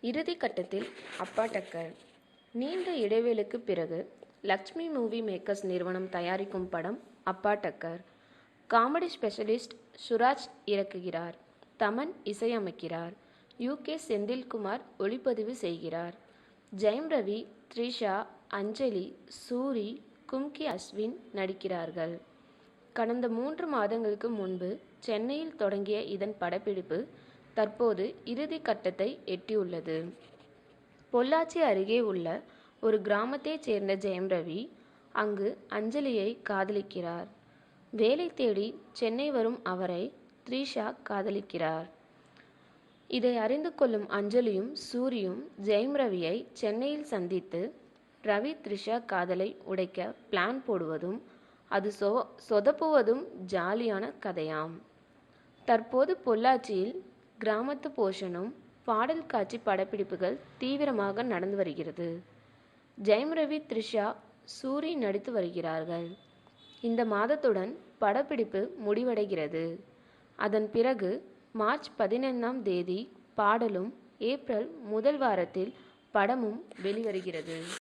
இறுதி கட்டத்தில் அப்பா டக்கர். நீண்ட இடைவேளைக்கு பிறகு லக்ஷ்மி மூவி மேக்கர்ஸ் நிறுவனம் தயாரிக்கும் படம் Appatakkar. Comedy specialist Suraj இறக்குகிறார். தமன் இசையமைக்கிறார். UK செந்தில்குமார் ஒளிப்பதிவு செய்கிறார். ஜெயம் ரவி, த்ரிஷா, அஞ்சலி, சூரி, கும்கி அஸ்வின் நடிக்கிறார்கள். கடந்த 3 மாதங்களுக்கு முன்பு சென்னையில் தொடங்கிய இதன் படப்பிடிப்பு தற்போது இறுதி கட்டத்தை எட்டியுள்ளது. பொள்ளாச்சி அருகே உள்ள ஒரு கிராமத்தைச் சேர்ந்த ஜெயம் ரவி அங்கு அஞ்சலியை காதலிக்கிறார். வேலை தேடி சென்னை வரும் அவரை த்ரிஷா காதலிக்கிறார். இதை அறிந்து கொள்ளும் அஞ்சலியும் சூரியும் ஜெயம் ரவியை சென்னையில் சந்தித்து ரவி த்ரிஷா காதலை உடைக்க பிளான் போடுவதும் அது சொதப்புவதும் ஜாலியான கதையாம். தற்போது பொள்ளாச்சியில் கிராமத்து போஷனும் பாடல் காட்சி படப்பிடிப்புகள் தீவிரமாக நடந்து வருகிறது. ஜெயம் ரவி, த்ரிஷா, சூரி நடித்து வருகிறார்கள். இந்த மாதத்துடன் படப்பிடிப்பு முடிவடைகிறது. அதன் பிறகு மார்ச் 15ஆம் தேதி பாடலும், ஏப்ரல் முதல் வாரத்தில் படமும் வெளிவருகிறது.